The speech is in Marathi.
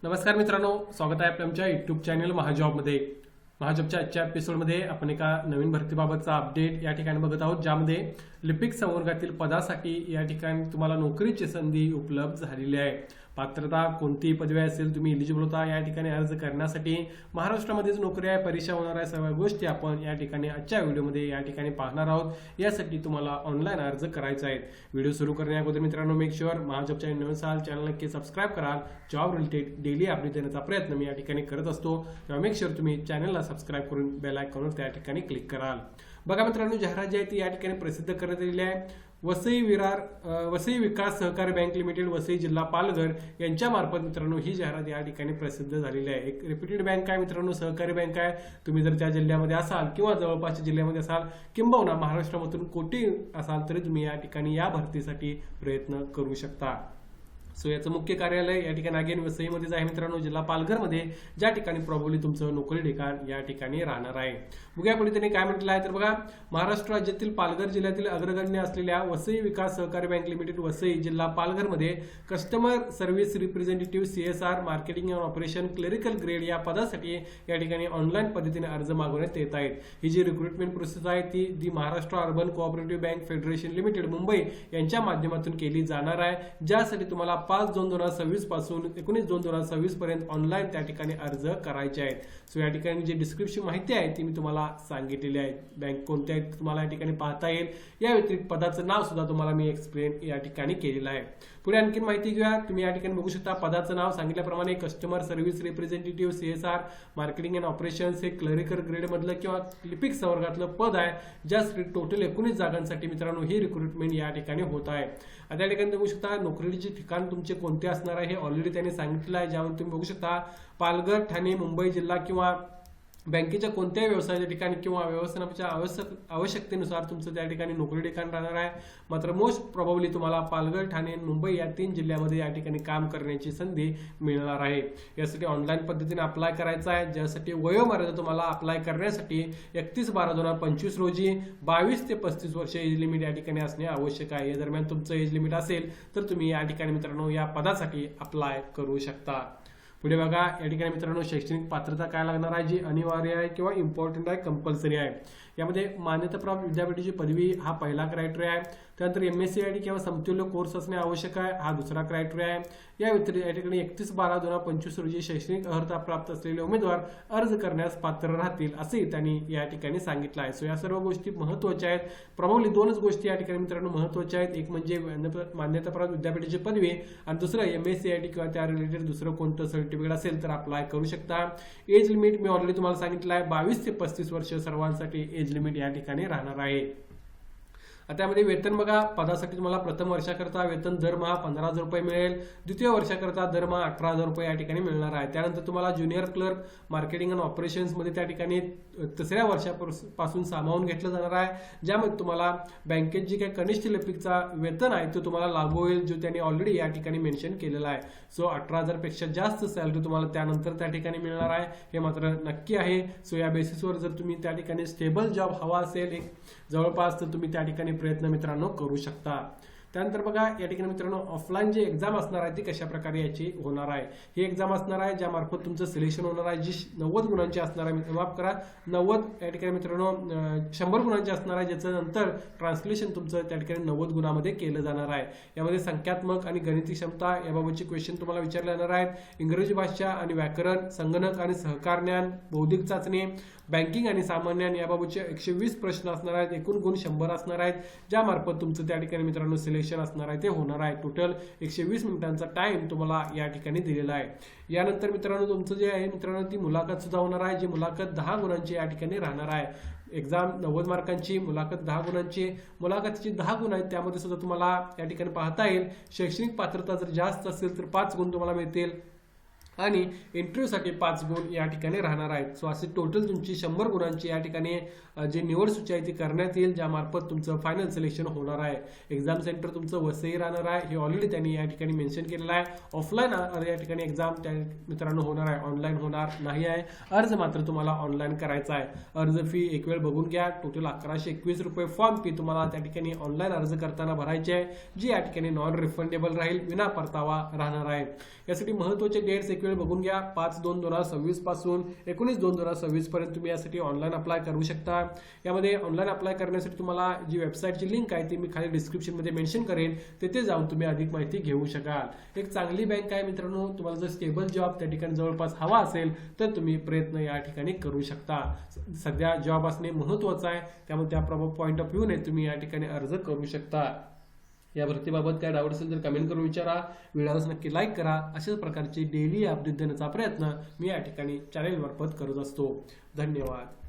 नमस्कार मित्रांनो, स्वागत आहे आपल्या आमच्या युट्यूब चॅनल महाजॉबमध्ये. महाजॉबच्या आजच्या एपिसोडमध्ये आपण एका नवीन भरतीबाबतचा अपडेट या ठिकाणी बघत आहोत, ज्यामध्ये लिपिक संवर्गातील पदासाठी या ठिकाणी तुम्हाला नोकरीची संधी उपलब्ध झालेली आहे. पात्रता कोणतीही पदवी असेल, तुम्ही इलिजिबल होता या ठिकाणी अर्ज करण्यासाठी. महाराष्ट्रामध्येच नोकरी आहे, परीक्षा होणार आहे, सर्व गोष्टी आपण या ठिकाणी आजच्या व्हिडिओमध्ये या ठिकाणी पाहणार आहोत. यासाठी तुम्हाला ऑनलाईन अर्ज करायचा आहे. व्हिडिओ सुरू करण्याअगोदर मित्रांनो, मेक शुअर महाजॉबच्या नवीन असाल चॅनल नक्की सबस्क्राईब कराल. जॉब रिलेटेड डेली अपडेट देण्याचा प्रयत्न मी या ठिकाणी करत असतो, तेव्हा मेक शुअर तुम्ही चॅनलला सबस्क्राईब करून बेल आयकॉनवर त्या ठिकाणी क्लिक कराल. बघा मित्रांनो, जाहिरात जी आहे ती या ठिकाणी प्रसिद्ध करण्यात आलेली आहे. वसई विकास सहकारी बँक लिमिटेड, वसई जिल्हा पालघर यांच्या मार्फत मित्रांनो ही जाहिरात या ठिकाणी प्रसिद्ध झालेली आहे. एक रेप्युटेड बँक आहे मित्रांनो, सहकारी बँक आहे. तुम्ही जर त्या जिल्ह्यामध्ये असाल किंवा जवळपासच्या जिल्ह्यामध्ये असाल किंबहुना महाराष्ट्रामधून कोटी असाल तरी तुम्ही या ठिकाणी या भरतीसाठी प्रयत्न करू शकता. सो याचं मुख्य कार्यालय या ठिकाणी अगेन वसईमध्येच आहे मित्रांनो, जिल्हा पालघरमध्ये, ज्या ठिकाणी प्रॉब्ली तुमचं नोकरी ठिकाण या ठिकाणी राहणार आहे. बघूया पुढे त्यांनी काय म्हटलं आहे तर बघा, महाराष्ट्र राज्यातील पालघर जिल्ह्यातील अग्रगण्य असलेल्या वसई विकास सहकारी बँक लिमिटेड, वसई जिल्हा पालघरमध्ये customer service representative CSR marketing and operation clerical grade या पदासाठी या ठिकाणी ऑनलाईन पद्धतीने अर्ज मागवण्यात येत आहेत. ही जी रिक्रुटमेंट प्रोसेस आहे ती the Maharashtra urban cooperative bank federation limited Mumbai यांच्या माध्यमातून केली जाणार आहे, ज्यासाठी तुम्हाला 5/2/2026 पासून 19/2/2026 पर्यंत ऑनलाईन त्या ठिकाणी अर्ज करायचे आहेत. सो या ठिकाणी जी डिस्क्रिप्शन माहिती आहे ती मी तुम्हाला सांगितलेली आहे. बँक कोणत्या आहेत तुम्हाला या ठिकाणी पाहता येईल. या व्यतिरिक्त पदाचं नाव सुद्धा तुम्हाला मी एक्सप्लेन या ठिकाणी केलेलं आहे. पुढे आणखी माहिती घेऊया. तुम्ही या ठिकाणी बघू शकता, पदाचं नाव सांगितल्याप्रमाणे customer service representative CSR marketing and operations हे क्लरिकल ग्रेड मधलं किंवा लिपिक संवर्गातलं पद आहे, ज्यासाठी टोटल 19 जागांसाठी मित्रांनो ही रिक्रुटमेंट या ठिकाणी होत आहे. आता या ठिकाणी बघू शकता नोकरीचे ठिकाण तुमचे कोणते असणार आहे हे ऑलरेडी त्यांनी सांगितलं आहे, ज्यावर तुम्ही बघू शकता पालघर, ठाणे, मुंबई जिल्हा किंवा बँकेच्या कोणत्याही व्यवसायाच्या ठिकाणी किंवा व्यवस्थापनाच्या आवश्यकतेनुसार तुमचं त्या ठिकाणी नोकरी ठिकाण राहणार आहे. मात्र मोस्ट प्रोबेबली तुम्हाला पालघर, ठाणे, मुंबई या 3 जिल्ह्यामध्ये या ठिकाणी काम करण्याची संधी मिळणार आहे. यासाठी ऑनलाईन पद्धतीने अप्लाय करायचं आहे, ज्यासाठी वयोमर्यादा तुम्हाला अप्लाय करण्यासाठी 31/12/2025 रोजी 22 ते 35 वर्ष एज लिमिट या ठिकाणी असणे आवश्यक आहे. या दरम्यान तुमचं एज लिमिट असेल तर तुम्ही या ठिकाणी मित्रांनो या पदासाठी अप्लाय करू शकता. पुढे बघा, या ठिकाणी मित्रांनो शैक्षणिक पात्रता काय लागणार आहे, जी अनिवार्य आहे किंवा इम्पॉर्टंट आहे, कंपल्सरी आहे. यामध्ये मान्यताप्राप्त विद्यापीठाची पदवी हा पहिला क्रायटेरिया आहे. त्यानंतर MSc किंवा समतुल्य कोर्स असणे आवश्यक आहे, हा दुसरा क्रायटेरिया आहे. या व्यतिरिक्त या ठिकाणी 31/12/2025 रोजी शैक्षणिक अर्हता प्राप्त असलेले उमेदवार अर्ज करण्यास पात्र राहतील, असेही त्यांनी या ठिकाणी सांगितलं आहे. सो या सर्व गोष्टी महत्त्वाच्या आहेत. प्रॉब्ली 2च गोष्टी या ठिकाणी मित्रांनो महत्त्वाच्या आहेत. एक म्हणजे मान्यताप्राप्त विद्यापीठाची पदवी आणि दुसरं MSc किंवा त्या रिलेटेड दुसरं कोणतं सर्टिफिकेट असेल तर अप्लाय करू शकता. एज लिमिट मी ऑलरेडी तुम्हाला सांगितलं आहे, 22 ते 35 वर्ष सर्वांसाठी एज लिमिट या ठिकाणी राहणार आहे. आता त्यामध्ये वेतन बघा, पदासाठी तुम्हाला प्रथम वर्षाकरता वेतन दरमहा 15,000 रुपये मिळेल. द्वितीय वर्षाकरता दरमहा 18,000 रुपये या ठिकाणी मिळणार आहे. त्यानंतर तुम्हाला junior clerk marketing and operations मध्ये त्या ठिकाणी 3ऱ्या वर्षापासून सामावून घेतलं जाणार आहे, ज्यामध्ये तुम्हाला बँकेत जी काही कनिष्ठ लिपिकचा वेतन आहे तो तुम्हाला लागू होईल, जो त्यांनी ऑलरेडी या ठिकाणी मेन्शन केलेला आहे. सो 18,000 पेक्षा जास्त सॅलरी तुम्हाला त्यानंतर त्या ठिकाणी मिळणार आहे, हे मात्र नक्की आहे. सो या बेसिसवर जर तुम्ही त्या ठिकाणी स्टेबल जॉब हवा असेल एक जवळपास, तर तुम्ही त्या ठिकाणी प्रयत्न मित्रांनो करू शकता. त्यानंतर बघा, या ठिकाणी मित्रांनो ऑफलाईन जी एक्झाम असणार आहे ती कशा प्रकारे याची होणार आहे. ही एक्झाम असणार आहे ज्या मार्फत तुमचं सिलेक्शन होणार आहे, जी 90 गुणांची असणार आहे. माफ करा, 90 या ठिकाणी मित्रांनो 100 गुणांची असणार आहे, ज्याचं नंतर ट्रान्सलेशन तुमचं त्या ठिकाणी 90 गुणामध्ये केलं जाणार आहे. यामध्ये संख्यात्मक आणि गणिती क्षमता याबाबतचे क्वेश्चन तुम्हाला विचारले जाणार आहेत. इंग्रजी भाषा आणि व्याकरण, संगणक आणि सहकार ज्ञान, बौद्धिक चाचणी, बँकिंग आणि सामान्य ज्ञान याबाबतचे 120 प्रश्न असणार आहेत. एकूण गुण 100 असणार आहेत, ज्या मार्फत तुमचं त्या ठिकाणी मित्रांनो सिलेक्शन असणार आहे ते होणार आहे. टोटल 120 मिनिटांचा टाइम तुम्हाला या ठिकाणी दिलेला आहे. यानंतर मित्रांनो तुमचं जे आहे मित्रांनो ती मुलाखत सुद्धा होणार आहे, जी मुलाखत 10 गुणांची या ठिकाणी राहणार आहे. एक्झाम 90 मार्कांची, मुलाखत 10 गुणांची. मुलाखतीची 10 गुण आहेत, त्यामध्ये सुद्धा तुम्हाला या ठिकाणी पाहता येईल शैक्षणिक पात्रता जर जास्त असेल तर 5 गुण तुम्हाला मिळतील आणि इंटरव्ह्यूसाठी 5 गुण या ठिकाणी राहणार आहेत. सो असे टोटल तुमची 100 गुणांची या ठिकाणी जी निवड सूची आहे ती करण्यात येईल, ज्या मार्फत तुमचं फायनल सिलेक्शन होणार आहे. एक्झाम सेंटर तुमचं वसई राहणार आहे, हे ऑलरेडी त्यांनी या ठिकाणी मेन्शन केलेलं आहे. ऑफलाईन या ठिकाणी एक्झाम त्या मित्रांनो होणार आहे, ऑनलाईन होणार नाही आहे. अर्ज मात्र तुम्हाला ऑनलाईन करायचा आहे. अर्ज फी एक वेळ बघून घ्या. टोटल 1121 रुपये फॉर्म फी तुम्हाला त्या ठिकाणी ऑनलाईन अर्ज करताना भरायची आहे, जी या ठिकाणी नॉन रिफंडेबल राहील, विना परतावा राहणार आहे. यासाठी महत्त्वाचे डेट्स एक वेळ बघून घ्या. 5/2/2026 पासून 19/2/2026 पर्यंत तुम्ही यासाठी ऑनलाईन अप्लाय करू शकता. यामध्ये ऑनलाईन अप्लाय करण्यासाठी तुम्हाला जी वेबसाईटची लिंक आहे ती मी खाली डिस्क्रिप्शनमध्ये मेन्शन करेन, तिथे जाऊन तुम्ही अधिक माहिती घेऊ शकाल. एक चांगली बँक आहे मित्रांनो. तुम्हाला जर स्टेबल जॉब त्या ठिकाणी जवळपास हवा असेल तर तुम्ही प्रयत्न या ठिकाणी करू शकता. सध्या जॉब असणे महत्त्वाचं आहे, त्यामुळे त्या पॉईंट ऑफ व्ह्यूने तुम्ही या ठिकाणी अर्ज करू शकता. या भरतीबाबत काय डाऊट असेल तर कमेंट करून विचारा. व्हिडिओला नक्की लाईक करा. अशाच प्रकारचे डेली अपडेट देण्याचा प्रयत्न मी या ठिकाणी चॅनेलमार्फत करत असतो. धन्यवाद.